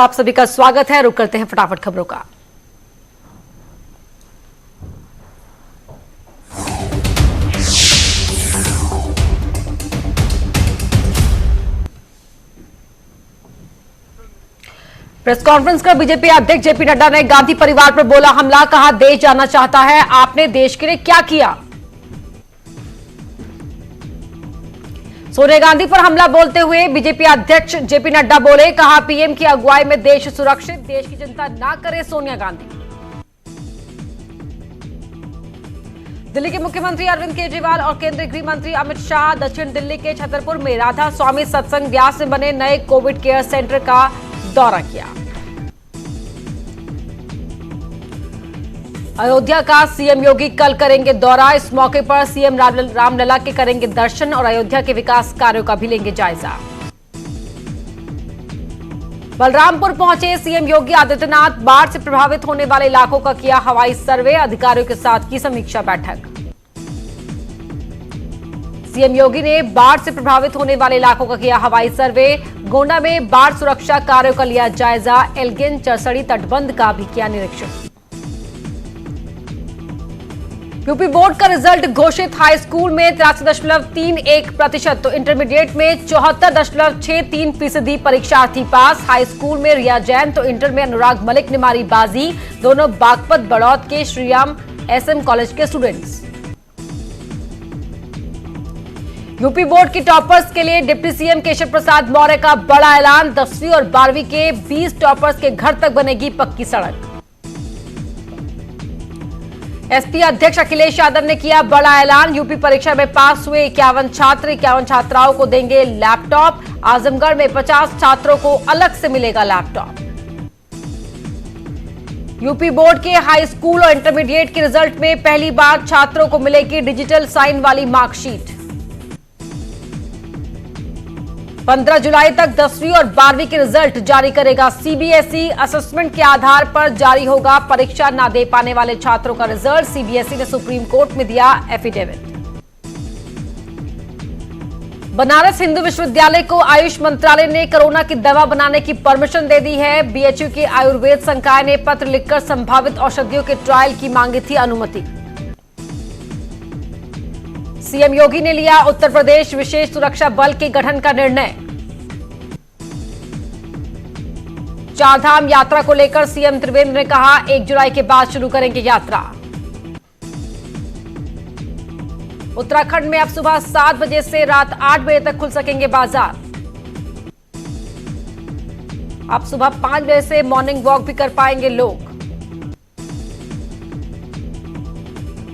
आप सभी का स्वागत है। रुक करते हैं फटाफट खबरों का। प्रेस कॉन्फ्रेंस कर बीजेपी अध्यक्ष जेपी नड्डा ने गांधी परिवार पर बोला हमला, कहा देश जानना चाहता है आपने देश के लिए क्या किया। सोनिया गांधी पर हमला बोलते हुए बीजेपी अध्यक्ष जेपी नड्डा बोले, कहा पीएम की अगुवाई में देश सुरक्षित, देश की चिंता ना करे सोनिया गांधी। दिल्ली के मुख्यमंत्री अरविंद केजरीवाल और केंद्रीय गृह मंत्री अमित शाह दक्षिण दिल्ली के छतरपुर में राधा स्वामी सत्संग व्यास में बने नए कोविड केयर सेंटर का दौरा किया। अयोध्या का सीएम योगी कल करेंगे दौरा। इस मौके पर सीएम रामलला के करेंगे दर्शन और अयोध्या के विकास कार्यों का भी लेंगे जायजा। बलरामपुर पहुंचे सीएम योगी आदित्यनाथ, बाढ़ से प्रभावित होने वाले इलाकों का किया हवाई सर्वे, अधिकारियों के साथ की समीक्षा बैठक। सीएम योगी ने बाढ़ से प्रभावित होने वाले इलाकों का किया हवाई सर्वे। गोंडा में बाढ़ सुरक्षा कार्यों का लिया जायजा। एल्गिन चरसड़ी तटबंध का भी किया निरीक्षण। यूपी बोर्ड का रिजल्ट घोषित। हाई स्कूल में 83.31% तो इंटरमीडिएट में 74.63% परीक्षार्थी पास। हाई स्कूल में रिया जैन तो इंटर में अनुराग मलिक ने मारी बाजी। दोनों बागपत बड़ौद के श्रीराम एसएम कॉलेज के स्टूडेंट्स। यूपी बोर्ड की टॉपर्स के लिए डिप्टी सीएम केशव प्रसाद मौर्य का बड़ा ऐलान। 10वीं और 12वीं के 20 टॉपर्स के घर तक बनेगी पक्की सड़क। एसपी अध्यक्ष अखिलेश यादव ने किया बड़ा ऐलान। यूपी परीक्षा में पास हुए 51 छात्र 51 छात्राओं को देंगे लैपटॉप। आजमगढ़ में 50 छात्रों को अलग से मिलेगा लैपटॉप। यूपी बोर्ड के हाई स्कूल और इंटरमीडिएट के रिजल्ट में पहली बार छात्रों को मिलेगी डिजिटल साइन वाली मार्कशीट। 15 जुलाई तक 10वीं और 12वीं के रिजल्ट जारी करेगा सीबीएसई। असेसमेंट के आधार पर जारी होगा परीक्षा ना दे पाने वाले छात्रों का रिजल्ट। सीबीएसई ने सुप्रीम कोर्ट में दिया एफिडेविट। बनारस हिंदू विश्वविद्यालय को आयुष मंत्रालय ने कोरोना की दवा बनाने की परमिशन दे दी है। बीएचयू के आयुर्वेद संकाय ने पत्र लिखकर संभावित औषधियों के ट्रायल की मांगी थी अनुमति। सीएम योगी ने लिया उत्तर प्रदेश विशेष सुरक्षा बल के गठन का निर्णय। चारधाम यात्रा को लेकर सीएम त्रिवेंद्र ने कहा 1 जुलाई के बाद शुरू करेंगे यात्रा। उत्तराखंड में अब सुबह 7 बजे से रात 8 बजे तक खुल सकेंगे बाजार। अब सुबह 5 बजे से मॉर्निंग वॉक भी कर पाएंगे लोग।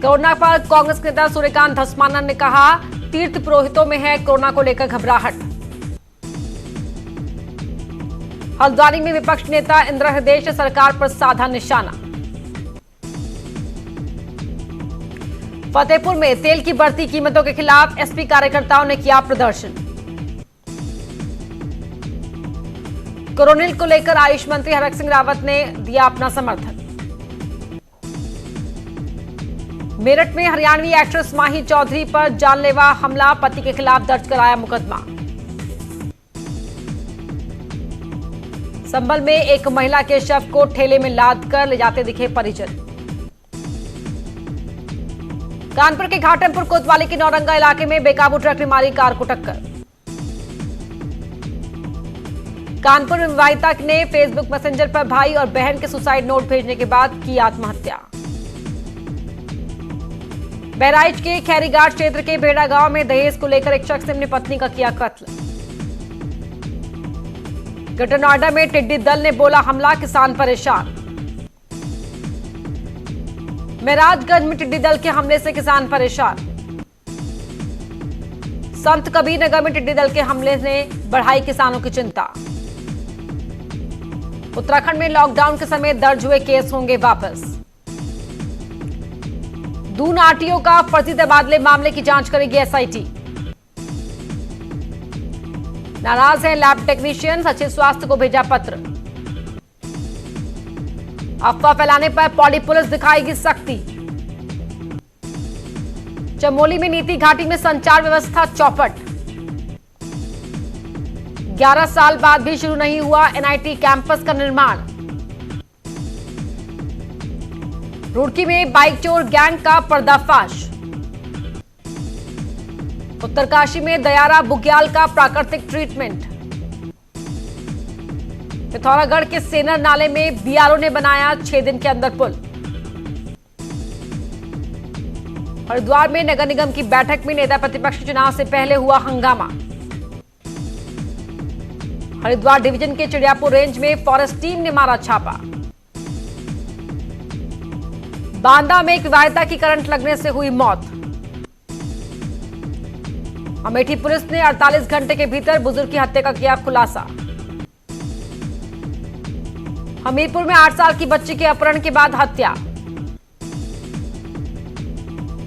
कोरोना पर कांग्रेस नेता सूर्यकांत धस्माना ने कहा तीर्थ पुरोहितों में है कोरोना को लेकर घबराहट। हल्द्वानी में विपक्ष नेता इंदिरा हृदय ने सरकार पर साधा निशाना। फतेहपुर में तेल की बढ़ती कीमतों के खिलाफ एसपी कार्यकर्ताओं ने किया प्रदर्शन। कोरोना को लेकर आयुष मंत्री हरक सिंह रावत ने दिया अपना समर्थन। मेरठ में हरियाणवी एक्ट्रेस माही चौधरी पर जानलेवा हमला, पति के खिलाफ दर्ज कराया मुकदमा। संभल में एक महिला के शव को ठेले में लाद कर ले जाते दिखे परिजन। कानपुर के घाटमपुर कोतवाली के नौरंगा इलाके में बेकाबू ट्रक ने मारी कार को टक्कर। कानपुर में विवाहिता ने फेसबुक मैसेंजर पर भाई और बहन के सुसाइड नोट भेजने के बाद की आत्महत्या। बहराइच के खैरीघाट क्षेत्र के बेड़ा गांव में दहेज को लेकर एक शख्स ने अपनी पत्नी का किया कत्ल। ग्रेटर नोएडा में टिड्डी दल ने बोला हमला, किसान परेशान। महराजगंज में टिड्डी दल के हमले से किसान परेशान। संत कबीर नगर में टिड्डी दल के हमले ने बढ़ाई किसानों की चिंता। उत्तराखंड में लॉकडाउन के समय दर्ज हुए केस होंगे वापस। दून आरटीओ का फर्जी तबादले मामले की जांच करेगी एसआईटी। नाराज हैं लैब टेक्नीशियन, सचिव स्वास्थ्य को भेजा पत्र। अफवाह फैलाने पर पौड़ी पुलिस दिखाएगी सख्ती। चमोली में नीति घाटी में संचार व्यवस्था चौपट। 11 साल बाद भी शुरू नहीं हुआ एनआईटी कैंपस का निर्माण। रुड़की में बाइक चोर गैंग का पर्दाफाश। उत्तरकाशी में दयारा बुग्याल का प्राकृतिक ट्रीटमेंट। पिथौरागढ़ के सेनर नाले में बीआरओ ने बनाया 6 दिन के अंदर पुल। हरिद्वार में नगर निगम की बैठक में नेता प्रतिपक्ष के चुनाव से पहले हुआ हंगामा। हरिद्वार डिवीजन के चिड़ियापुर रेंज में फॉरेस्ट टीम ने मारा छापा। बांदा में एक विवाहिता की करंट लगने से हुई मौत। अमेठी पुलिस ने 48 घंटे के भीतर बुजुर्ग की हत्या का किया खुलासा। हमीरपुर में 8 साल की बच्ची के अपहरण के बाद हत्या।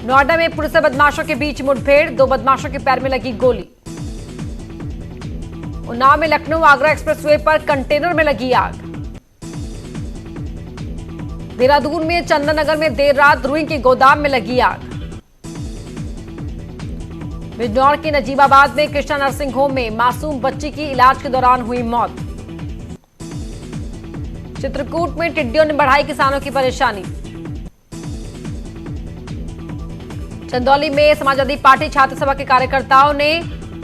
नोएडा में पुलिस और बदमाशों के बीच मुठभेड़, 2 बदमाशों के पैर में लगी गोली। उन्नाव में लखनऊ आगरा एक्सप्रेसवे पर कंटेनर में लगी आग। देहरादून में चंदननगर में देर रात रुई के गोदाम में लगी आग। बिजनौर के नजीबाबाद में कृष्णा नर्सिंग होम में मासूम बच्ची की इलाज के दौरान हुई मौत। चित्रकूट में टिड्डियों ने बढ़ाई किसानों की परेशानी। चंदौली में समाजवादी पार्टी छात्र सभा के कार्यकर्ताओं ने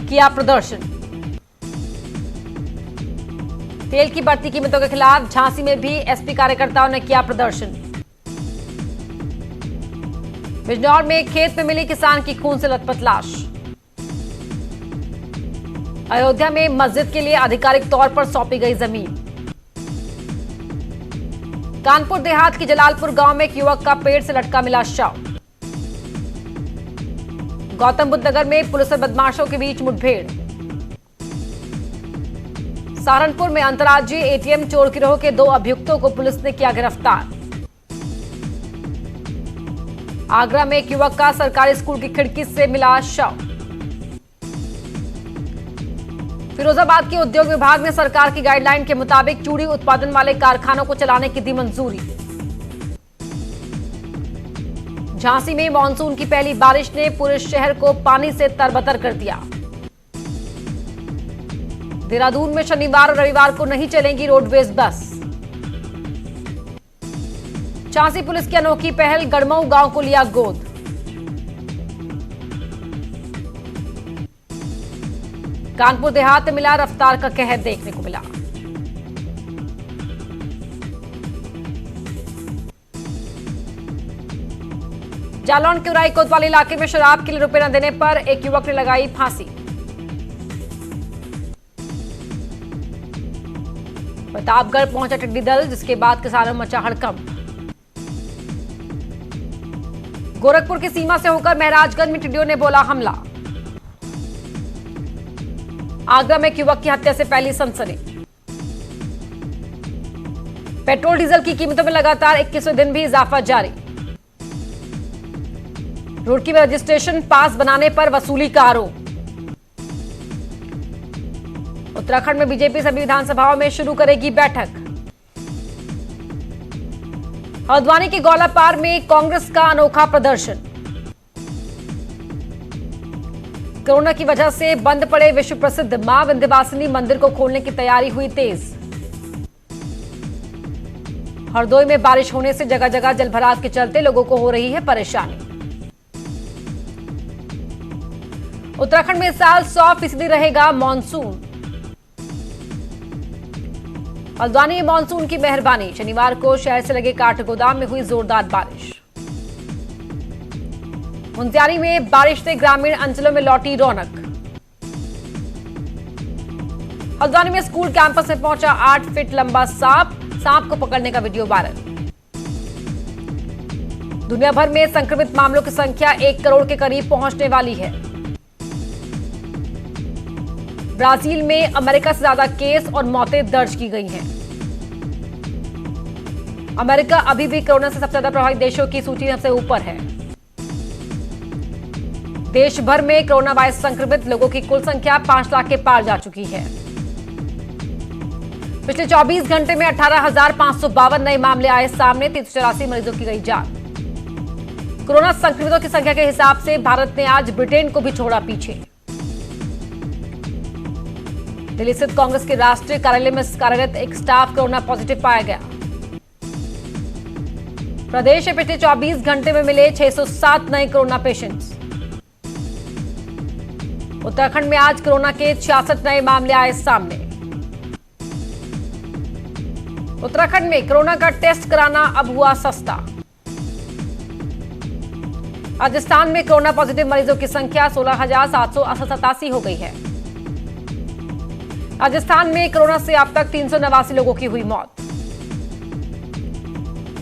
किया प्रदर्शन। तेल की बढ़ती कीमतों के खिलाफ झांसी में भी एसपी कार्यकर्ताओं ने किया प्रदर्शन। बिजनौर में खेत में मिली किसान की खून से लथपथ लाश। अयोध्या में मस्जिद के लिए आधिकारिक तौर पर सौंपी गई जमीन। कानपुर देहात के जलालपुर गांव में एक युवक का पेड़ से लटका मिला शव। गौतम बुद्ध नगर में पुलिस और बदमाशों के बीच मुठभेड़। सहारनपुर में अंतर्राज्यीय एटीएम चोर गिरोह के 2 अभियुक्तों को पुलिस ने किया गिरफ्तार। आगरा में एक युवक का सरकारी स्कूल की खिड़की से मिला शव। फिरोजाबाद के उद्योग विभाग ने सरकार की गाइडलाइन के मुताबिक चूड़ी उत्पादन वाले कारखानों को चलाने की दी मंजूरी। झांसी में मानसून की पहली बारिश ने पूरे शहर को पानी से तरबतर कर दिया। देहरादून में शनिवार और रविवार को नहीं चलेंगी रोडवेज बस। झांसी पुलिस की अनोखी पहल, गड़मऊ गांव को लिया गोद। कानपुर देहात में मिला रफ्तार का कहर देखने को मिला। जालौन के उराई कोतवाली इलाके में शराब के लिए रुपए न देने पर एक युवक ने लगाई फांसी। प्रतापगढ़ पहुंचा टिड्डी दल, जिसके बाद किसानों में मचा हड़कंप। गोरखपुर की सीमा से होकर महराजगंज में टिड्डियों ने बोला हमला। आगरा में एक युवक की हत्या से फैली सनसनी। पेट्रोल डीजल की कीमतों में लगातार 21वें दिन भी इजाफा जारी। रुड़की में रजिस्ट्रेशन पास बनाने पर वसूली का आरोप। उत्तराखंड में बीजेपी सभी विधानसभाओं में शुरू करेगी बैठक। हल्द्वानी के गौलापार में कांग्रेस का अनोखा प्रदर्शन। कोरोना की वजह से बंद पड़े विश्व प्रसिद्ध मां विंध्यवासिनी मंदिर को खोलने की तैयारी हुई तेज। हरदोई में बारिश होने से जगह जगह जलभराव के चलते लोगों को हो रही है परेशानी। उत्तराखंड में इस साल 100% रहेगा मानसून। हल्द्वानी में मानसून की मेहरबानी, शनिवार को शहर से लगे काठगोदाम में हुई जोरदार बारिश। मुंशियारी में बारिश से ग्रामीण अंचलों में लौटी रौनक। हल्द्वानी में स्कूल कैंपस में पहुंचा 8 फीट लंबा सांप को पकड़ने का वीडियो वायरल। दुनिया भर में संक्रमित मामलों की संख्या 1 करोड़ के करीब पहुंचने वाली है। ब्राजील में अमेरिका से ज्यादा केस और मौतें दर्ज की गई हैं। अमेरिका अभी भी कोरोना से सबसे ज्यादा प्रभावित देशों की सूची में सबसे ऊपर है। देश भर में कोरोना वायरस संक्रमित लोगों की कुल संख्या 5 लाख के पार जा चुकी है। पिछले 24 घंटे में 18,552 नए मामले आए सामने, 384 मरीजों की गई जान। कोरोना संक्रमितों की संख्या के हिसाब से भारत ने आज ब्रिटेन को भी छोड़ा पीछे। दिल्ली स्थित कांग्रेस के राष्ट्रीय कार्यालय में कार्यरत एक स्टाफ कोरोना पॉजिटिव पाया गया। प्रदेश में पिछले 24 घंटे में मिले 607 नए कोरोना पेशेंट्स। उत्तराखंड में आज कोरोना के 66 नए मामले आए सामने। उत्तराखंड में कोरोना का टेस्ट कराना अब हुआ सस्ता। राजस्थान में कोरोना पॉजिटिव मरीजों की संख्या 16,787 हो गई है। राजस्थान में कोरोना से अब तक 389 लोगों की हुई मौत।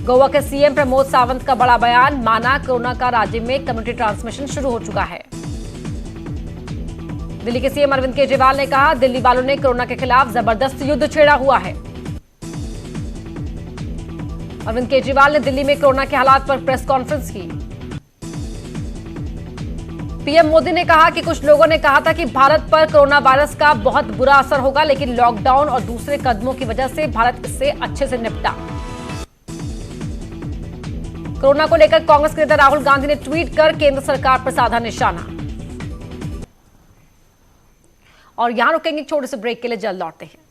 गोवा के सीएम प्रमोद सावंत का बड़ा बयान, माना कोरोना का राज्य में कम्युनिटी ट्रांसमिशन शुरू हो चुका है। दिल्ली के सीएम अरविंद केजरीवाल ने कहा, दिल्ली वालों ने कोरोना के खिलाफ जबरदस्त युद्ध छेड़ा हुआ है। अरविंद केजरीवाल ने दिल्ली में कोरोना के हालात पर प्रेस कॉन्फ्रेंस की। पीएम मोदी ने कहा कि कुछ लोगों ने कहा था कि भारत पर कोरोना वायरस का बहुत बुरा असर होगा, लेकिन लॉकडाउन और दूसरे कदमों की वजह से भारत इससे अच्छे से निपटा। कोरोना को लेकर कांग्रेस के नेता राहुल गांधी ने ट्वीट कर केंद्र सरकार पर साधा निशाना। और यहां रुकेंगे, छोटे से ब्रेक के लिए जल्द लौटते हैं।